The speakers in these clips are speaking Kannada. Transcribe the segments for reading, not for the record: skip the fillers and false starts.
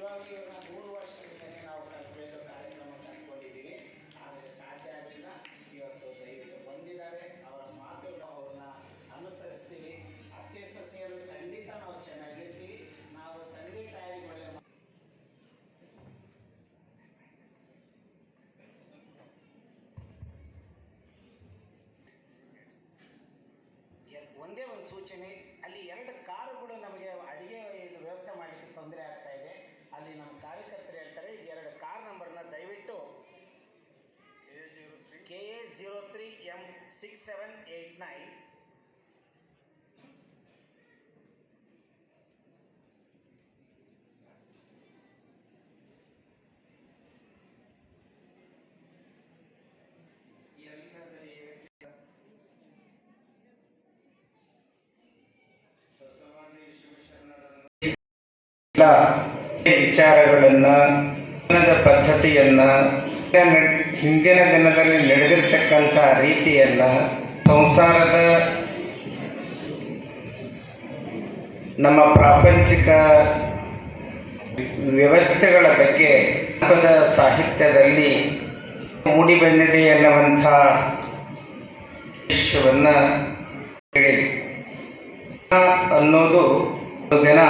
ನಿಜವಾಗಿ 3 ವರ್ಷದಿಂದಲೇ ನಾವು ಕಲಿಸಬೇಕು ಕಾರ್ಯಕ್ರಮ ಕಟ್ಕೊಂಡಿದ್ದೀವಿ. ಆದರೆ ಸಾಧ್ಯ ಆಗಿಲ್ಲ. ಇವತ್ತು ದಯವಿಟ್ಟು ಬಂದಿದ್ದಾರೆ, ಅವರ ಮಾತುಗಳು ಅವ್ರನ್ನ ಅನುಸರಿಸ್ತೀವಿ. ಅತ್ತೆ ಸೊಸೆಯರು ಖಂಡಿತ ನಾವು ಚೆನ್ನಾಗಿರ್ತೀವಿ. ನಾವು ತಂದೆ ತಾಯಿಗೆ ಒಳ್ಳೆ ಒಂದೇ ಒಂದು ಸೂಚನೆ, ಅಲ್ಲಿ 2 ಕಾರುಗಳು ನಮಗೆ ಅಡಿಗೆ ವ್ಯವಸ್ಥೆ ಮಾಡಲಿಕ್ಕೆ ತೊಂದರೆ ಆಗ್ತಾ ಇದೆ. ಅಲ್ಲಿ ನಮ್ಮ ಕಾರ್ಯಕರ್ತರು ಹೇಳ್ತಾರೆ, 2 ಕಾರ್ ನಂಬರ್ನ ದಯವಿಟ್ಟು KA03M6789 ವಿಚಾರಗಳನ್ನ ಪದ್ಧತಿಯನ್ನ ಹಿಂದಿನ ದಿನದಲ್ಲಿ ನಡೆದಿರ್ತಕ್ಕಂಥ ರೀತಿಯನ್ನ ಸಂಸಾರದ ನಮ್ಮ ಪ್ರಾಪಂಚಿಕ ವ್ಯವಸ್ಥೆಗಳ ಬಗ್ಗೆ ಸಾಹಿತ್ಯದಲ್ಲಿ ಮೂಡಿ ಬಂದಿದೆ ಎನ್ನುವಂಥ ವಿಷಯವನ್ನು ಹೇಳಿ ಅನ್ನೋದು ದಿನ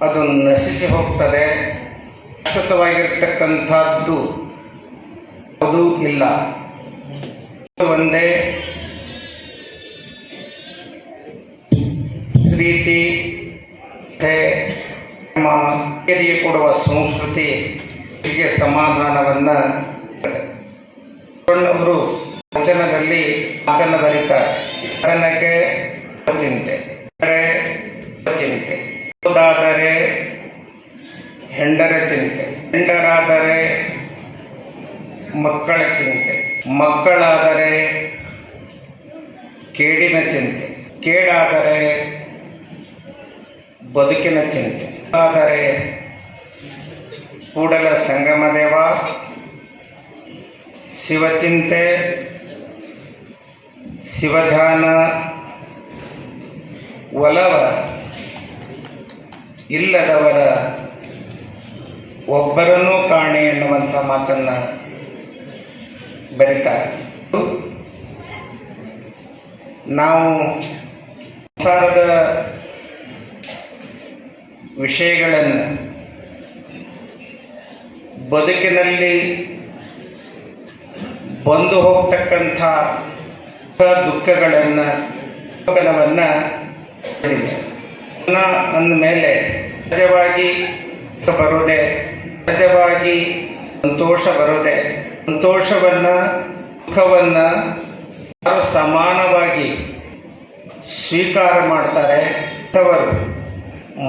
ಅದು ನಶಿಸಿ ಹೋಗ್ತದೆ. ಶಾಶ್ವತವಾಗಿರ್ತಕ್ಕಂಥದ್ದು ಅದು ಇಲ್ಲ. ಒಂದೇ ರೀತಿ ಕೊಡುವ ಸಂಸ್ಕೃತಿ ಹೀಗೆ ಸಮಾಧಾನವನ್ನು ಅವರು ವಚನದಲ್ಲಿ ಮಗನ ಬರೀತಾರೆ. ಮಗನಿಗೆ ಚಿಂತೆ ಚಿಂತೆ, ಹೋದಾದರೆ ಹೆಂಡರ ಚಿಂತೆ, ಹೆಂಡರಾದರೆ ಮಕ್ಕಳ ಚಿಂತೆ, ಮಕ್ಕಳಾದರೆ ಕೇಡಿನ ಚಿಂತೆ, ಕೇಡಾದರೆ ಬದುಕಿನ ಚಿಂತೆ, ಆದರೆ ಕೂಡಲ ಸಂಗಮದೇವ ಶಿವಚಿಂತೆ, ಶಿವಧ್ಯಾನ, ಒಲವ ಇಲ್ಲದವರ ಒಬ್ಬರನ್ನೂ ಕಾಣೆ ಎನ್ನುವಂಥ ಮಾತನ್ನು ಬರೀತಾರೆ. ನಾವು ಸಂಸಾರದ ವಿಷಯಗಳನ್ನು ಬದುಕಿನಲ್ಲಿ ಬಂದು ಹೋಗ್ತಕ್ಕಂಥ ದುಃಖಗಳನ್ನು ಅಂದಮೇಲೆ ಸಹಜವಾಗಿ ಬರೋದೆ, ಸಹಜವಾಗಿ ಸಂತೋಷ ಬರೋದೆ. ಸಂತೋಷವನ್ನು ದುಃಖವನ್ನು ಯಾರು ಸಮಾನವಾಗಿ ಸ್ವೀಕಾರ ಮಾಡ್ತಾರೆ ಅವರು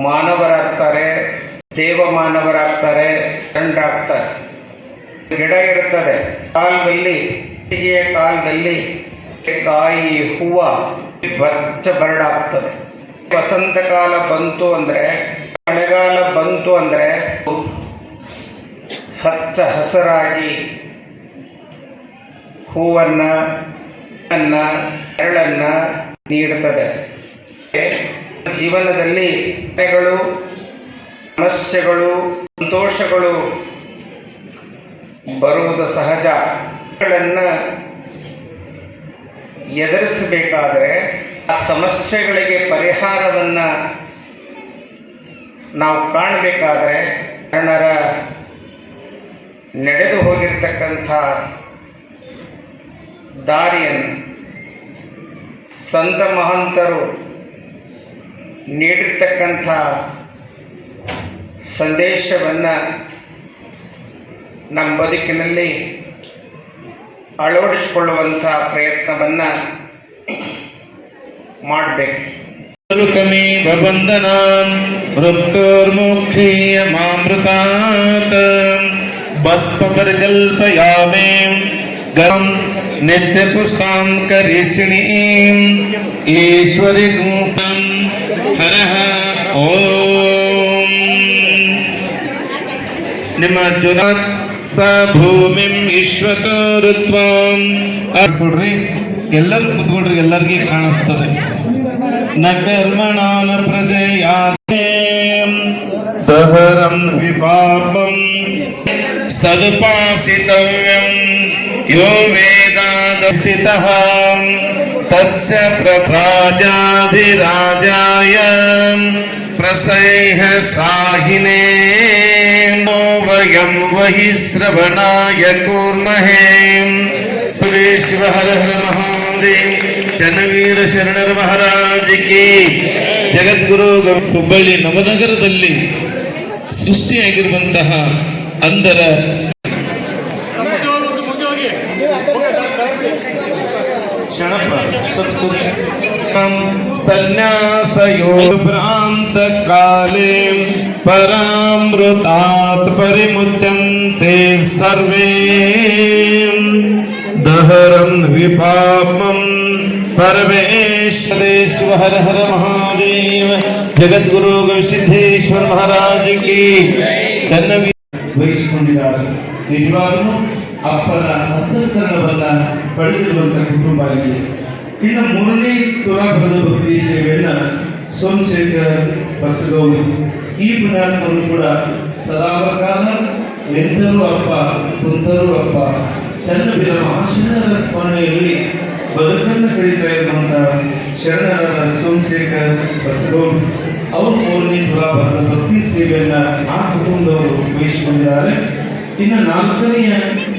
ಮಾನವರಾಗ್ತಾರೆ, ದೇವ ಮಾನವರಾಗ್ತಾರೆ, ಗಂಡಾಗ್ತಾರೆ. ಗಿಡ ಇರ್ತದೆ, ಕಾಲದಲ್ಲಿ ಕಾಲದಲ್ಲಿ ಕಾಯಿ ಹೂವು ಬಚ್ಚ ಬರಡಾಗ್ತದೆ. ವಸಂತ ಕಾಲ ಬಂತು ಅಂದರೆ, ಮಳೆಗಾಲ ಬಂತು ಅಂದರೆ ಹಚ್ಚ ಹಸಿರಾಗಿ ಹೂವನ್ನು ನೆರಳನ್ನು ನೀಡುತ್ತದೆ. ಜೀವನದಲ್ಲಿ ಸಮಸ್ಯೆಗಳು, ಸಂತೋಷಗಳು ಬರುವುದು ಸಹಜ. ಗಳನ್ನು ಎದುರಿಸಬೇಕಾದರೆ ಆ ಸಮಸ್ಯೆಗಳಿಗೆ ಪರಿಹಾರವನ್ನು ನಾವು ಕಾಣಬೇಕಾದರೆ ಶರಣರ ನಡೆದು ಹೋಗಿರ್ತಕ್ಕಂಥ ದಾರಿಯನ್ನು, ಸಂತ ಮಹಂತರು ನೀಡಿರ್ತಕ್ಕಂಥ ಸಂದೇಶವನ್ನು ನಮ್ಮ ಬದುಕಿನಲ್ಲಿ ಅಳವಡಿಸಿಕೊಳ್ಳುವಂಥ ಪ್ರಯತ್ನವನ್ನು ಮಾಡಬೇಕು. ಕಮೇವ ಬಂಧನಾನ್ ಮೃತ್ಯೋರ್ಮೋಕ್ಷೀಯಮಾಮೃತಾತ್ ಭಸ್ಮಪರಿಕಲ್ಪಯಾಮಿ ಗಂ ನಿತ್ಯಪುಷ್ಟಾಂ ಕರಿಷ್ಣೀಂ ಈಶ್ವರಿಗಂ ಹರಃ ಓಂ. ನಿಮ್ಮ ಜುನಾತ್ ಸ ಭೂಮಿಂ ಈಶ್ವತೋ ಋತ್ವಾಂ ಕೊಡ್ರಿ. ಎಲ್ಲರೂ ಕೂತ್ಕೊಡ್ರಿ, ಎಲ್ಲರಿಗೂ ಕಾಣಿಸ್ತದೆ. न कर्मणा न प्रजया दहरं विपापं तदुपासितव्यं यो वेदादस्थितः तस्य राजाधिराजाय प्रसह्य साहिने वयं वहि श्रवणाय कुर्महे सुरेश्वर हर हर महादेव ಚನ್ನವೀರ ಶರಣರ ಮಹಾರಾಜ್ ಕಿ ಜಗದ್ಗುರು ಹುಬ್ಬಳ್ಳಿ ನವನಗರದಲ್ಲಿ ಸೃಷ್ಟಿಯಾಗಿರುವಂತಹ ಅಂದರ ಸನ್ಯಾಸಯೋ ಭ್ರಾಂತ ಕಾಲೇ ಪರಾಮೃತಾತ್ ಪರಿಮುಚ್ಯಂತೆ ಸರ್ವೇ ದಹರಂ ವಿಪಾಪಂ परमेश्वरेश्वर हर हर महादेव जगद्गुरु सिद्धेश्वर महाराज की चन्नवी ವಹಿಸಿಕೊಂಡಿದ್ದಾರೆ. ನಿಜವಾಗಲೂ ಅಪ್ಪನ ಅಂತಃಕರಣವನ್ನ ಪಡೆದಿರುವಂತಹ ಕುಟುಂಬ ಆಗಿದೆ. ಇನ್ನು ಮೂರನೇ ತುಲಾಭರದ ಭಕ್ತಿ ಸೇವೆಯನ್ನ ಸೋಮಶೇಖರ್ ಬಸಗೌರಿ ಈ ಪುಣ್ಯಾತ್ಮರು ಕೂಡ ಸದಾಕಾಲ ನಿಂತರೂ ಅಪ್ಪ ಕುಂತರೂ ಅಪ್ಪ ಚನ್ನವೀರ ಮಹಾಶರಣರ ಸ್ಮರಣೆಯಲ್ಲಿ ಬದುಕನ್ನು ಕಳೀತಾ ಇರುವಂತಹ ಶರಣರಾದ ಸೋಮಶೇಖರ್ ಬಸಗೌರಿ ಅವರು ಮೂರನೇ ತುಲಾಭಾರದ ಭಕ್ತಿ ಸೇವೆಯನ್ನ ಆ ಕುಟುಂಬದವರು ವಹಿಸಿಕೊಂಡಿದ್ದಾರೆ. ಇನ್ನು ನಾಲ್ಕನೆಯ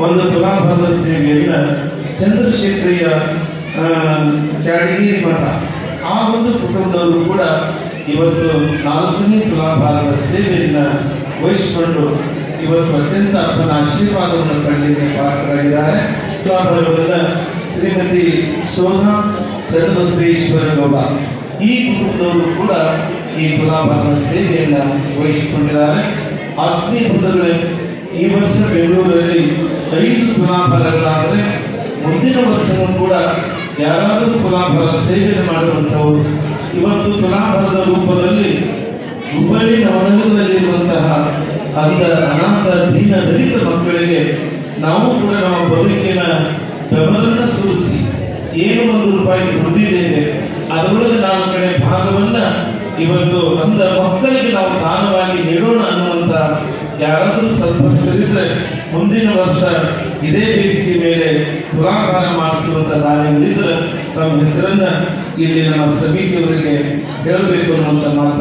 ಒಂದು ತುಲಾಭಾರದ ಸೇವೆಯನ್ನ ಚಂದ್ರಶೇಖರಯ್ಯ ಕ್ಯಾಡಗಿರಿ ಮಠ ಆ ಒಂದು ಕುಟುಂಬದವರು ಕೂಡ ಇವತ್ತು ನಾಲ್ಕನೇ ತುಲಾಭಾರದ ಸೇವೆಯನ್ನ ವಹಿಸಿಕೊಂಡು ಇವತ್ತು ಅತ್ಯಂತ ಅಪ್ಪನ ಆಶೀರ್ವಾದವನ್ನು ಪಡೆಯಲಿಕ್ಕೆ ಪಾತ್ರರಾಗಿದ್ದಾರೆ. ತುಲಾಭಾರವನ್ನ ಶ್ರೀಮತಿ ಶೋಭಾ ಚಂದ್ರಬಸವೇಶ್ವರ ಗೌಡ ಈ ಕುಟುಂಬದವರು ಕೂಡ ಈ ತುಲಾಭಾರದ ಸೇವೆಯನ್ನು ವಹಿಸಿಕೊಂಡಿದ್ದಾರೆ. ಆತ್ಮೀಯ ಬಂಧುಗಳೇ, ಈ ವರ್ಷ ಬೆಂಗಳೂರಲ್ಲಿ 5 ತುಲಾಭಾರಗಳಾದರೆ ಮುಂದಿನ ವರ್ಷವೂ ಕೂಡ ಯಾರಾದರೂ ತುಲಾಭಾರ ಸೇವೆಯನ್ನು ಮಾಡುವಂಥವರು ಇವತ್ತು ತುಲಾಭಾರದ ರೂಪದಲ್ಲಿ ಹುಬ್ಬಳ್ಳಿ ನವನಗರದಲ್ಲಿರುವಂತಹ ಅನಾಥ ದೀನ ದಲಿತ ಮಕ್ಕಳಿಗೆ ನಾವು ಕೂಡ ನಮ್ಮ ಬದುಕಿನ ಬೆವರನ್ನು ಸುರಿಸಿ ಏನು 1 ರೂಪಾಯಿ ದುಡಿದಿದ್ದೇವೆ ಅದರೊಳಗೆ 4 ಭಾಗವನ್ನ ಇವತ್ತು ಅಂದ ಮಕ್ಕಳಿಗೆ ನಾವು ದಾನವಾಗಿ ನೀಡೋಣ ಅನ್ನುವಂಥ ಯಾರಾದರೂ ಸ್ವಲ್ಪ ತಿಳಿದ್ರೆ ಮುಂದಿನ ವರ್ಷ ಇದೇ ವೇದಿಕೆ ಮೇಲೆ ತುಲಾಭಾರ ಮಾಡಿಸುವಂಥ ದಾನಿಗಳಿದ್ರೆ ತಮ್ಮ ಹೆಸರನ್ನ ಇಲ್ಲಿ ನಮ್ಮ ಸಮಿತಿಯವರಿಗೆ ಹೇಳಬೇಕು ಅನ್ನುವಂಥ ಮಾತು